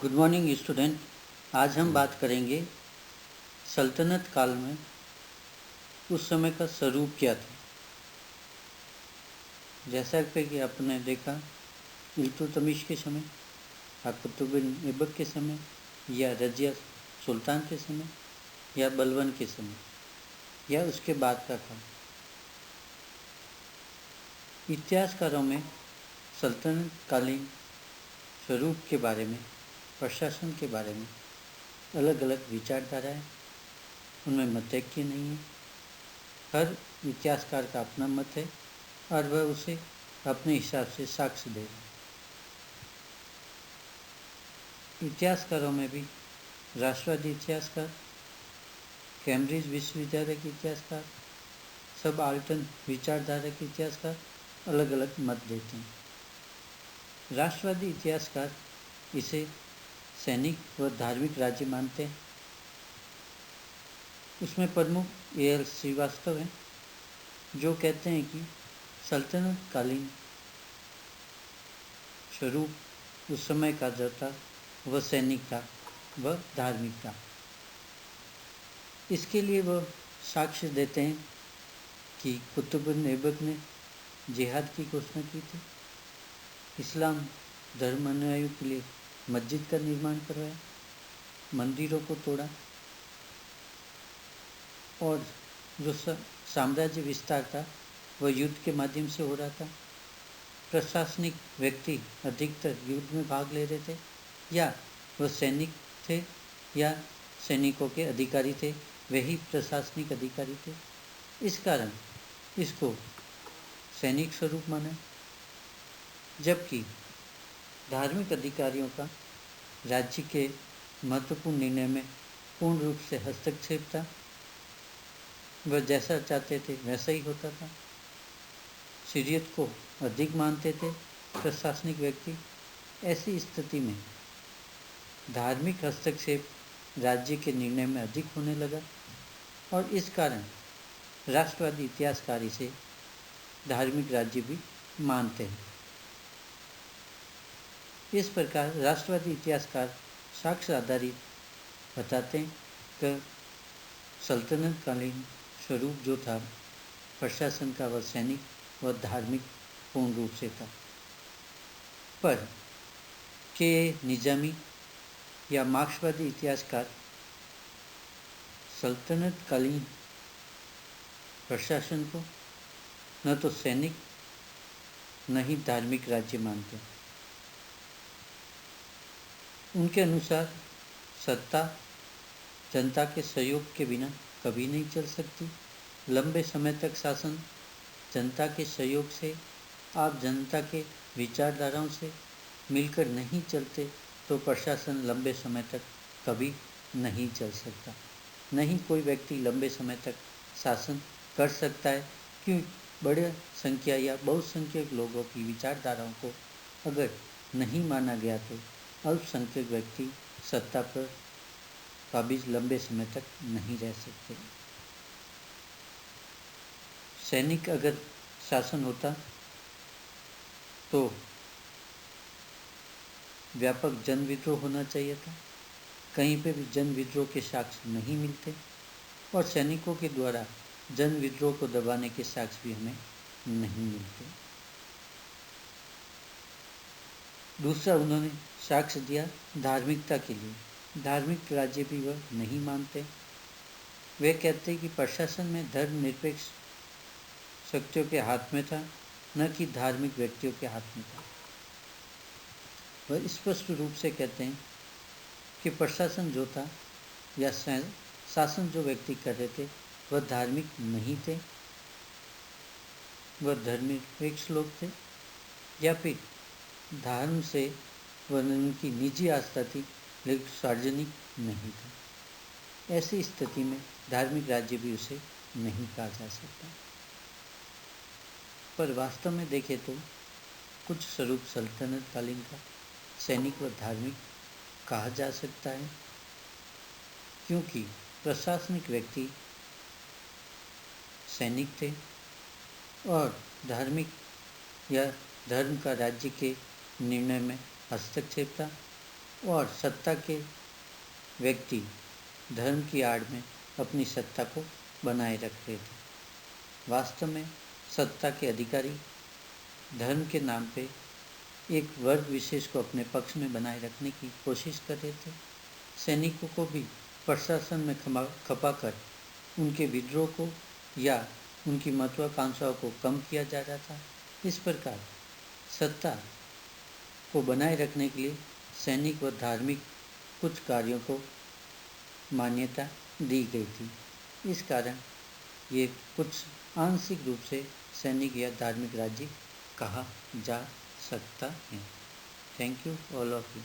Good morning student. आज हम बात करेंगे सल्तनत काल में उस समय का स्वरूप क्या था। जैसा कि आपने देखा इल्तुतमिश के समय, कुतुबुद्दीन ऐबक के समय, या रजिया सुल्तान के समय, या बलबन के समय, या उसके बाद का काल। इतिहासकारों में सल्तनत कालीन स्वरूप के बारे में, प्रशासन के बारे में अलग अलग विचारधाराएं, उनमें मतैक्य नहीं है। हर इतिहासकार का अपना मत है और वह उसे अपने हिसाब से साक्ष्य दे रहा है। इतिहासकारों में भी राष्ट्रवादी इतिहासकार, कैम्ब्रिज विश्वविद्यालय के इतिहासकार, सब आल्टन विचारधारा के इतिहासकार अलग अलग मत देते हैं। राष्ट्रवादी इतिहासकार इसे सैनिक व धार्मिक राज्य मानते हैं। उसमें प्रमुख A.L. श्रीवास्तव हैं, जो कहते हैं कि सल्तनत कालीन स्वरूप उस समय का जो था वह सैनिक था, वह धार्मिक था। इसके लिए वह साक्ष्य देते हैं कि कुतुबुद्दीन ऐबक ने जिहाद की घोषणा की थी, इस्लाम धर्म अनुयायियों के लिए मस्जिद का निर्माण करवाया, मंदिरों को तोड़ा, और जो साम्राज्य विस्तार था वह युद्ध के माध्यम से हो रहा था। प्रशासनिक व्यक्ति अधिकतर युद्ध में भाग ले रहे थे, या वह सैनिक थे या सैनिकों के अधिकारी थे, वही प्रशासनिक अधिकारी थे। इस कारण इसको सैनिक स्वरूप माना। जबकि धार्मिक अधिकारियों का राज्य के महत्वपूर्ण निर्णय में पूर्ण रूप से हस्तक्षेप था, वह जैसा चाहते थे वैसा ही होता था। शरीयत को अधिक मानते थे प्रशासनिक व्यक्ति। ऐसी स्थिति में धार्मिक हस्तक्षेप राज्य के निर्णय में अधिक होने लगा, और इस कारण राष्ट्रवादी इतिहासकार इसे धार्मिक राज्य भी मानते हैं। इस प्रकार राष्ट्रवादी इतिहासकार साक्ष्य आधारित बताते हैं कि सल्तनत कालीन स्वरूप जो था प्रशासन का, वह सैनिक व धार्मिक पूर्ण रूप से था। पर के निजामी या मार्क्सवादी इतिहासकार सल्तनत कालीन प्रशासन को न तो सैनिक न ही धार्मिक राज्य मानते। उनके अनुसार सत्ता जनता के सहयोग के बिना कभी नहीं चल सकती। लंबे समय तक शासन जनता के सहयोग से, आप जनता के विचारधाराओं से मिलकर नहीं चलते तो प्रशासन लंबे समय तक कभी नहीं चल सकता। नहीं कोई व्यक्ति लंबे समय तक शासन कर सकता है, क्यों बड़े संख्या या बहुसंख्यक लोगों की विचारधाराओं को अगर नहीं माना गया तो अल्पसंख्यक व्यक्ति सत्ता पर काबिज लंबे समय तक नहीं रह सकते। सैनिक अगर शासन होता तो व्यापक जन विद्रोह होना चाहिए था। कहीं पे भी जन विद्रोह के साक्ष्य नहीं मिलते, और सैनिकों के द्वारा जन विद्रोह को दबाने के साक्ष्य भी हमें नहीं मिलते। दूसरा, उन्होंने साक्ष्य दिया धार्मिकता के लिए। धार्मिक राज्य भी वह नहीं मानते। वे कहते कि प्रशासन में धर्मनिरपेक्ष शक्तियों के हाथ में था, न कि धार्मिक व्यक्तियों के हाथ में था। वह स्पष्ट रूप से कहते हैं कि प्रशासन जो था या शासन जो व्यक्ति कर रहे थे वह धार्मिक नहीं थे, वह धर्मनिरपेक्ष लोग थे, या फिर धर्म से वह उनकी निजी आस्था थी लेकिन सार्वजनिक नहीं था। ऐसी स्थिति में धार्मिक राज्य भी उसे नहीं कहा जा सकता। पर वास्तव में देखें तो कुछ स्वरूप सल्तनत कालीन का सैनिक व धार्मिक कहा जा सकता है, क्योंकि प्रशासनिक व्यक्ति सैनिक थे और धार्मिक या धर्म का राज्य के निर्णय में हस्तक्षेप था। और सत्ता के व्यक्ति धर्म की आड़ में अपनी सत्ता को बनाए रख रहे थे। वास्तव में सत्ता के अधिकारी धर्म के नाम पे एक वर्ग विशेष को अपने पक्ष में बनाए रखने की कोशिश कर रहे थे। सैनिकों को भी प्रशासन में खपाकर उनके विद्रोह को या उनकी महत्वाकांक्षाओं को कम किया जा रहा था। इस प्रकार सत्ता को बनाए रखने के लिए सैनिक व धार्मिक कुछ कार्यों को मान्यता दी गई थी। इस कारण ये कुछ आंशिक रूप से सैनिक या धार्मिक राज्य कहा जा सकता है। Thank you all of you.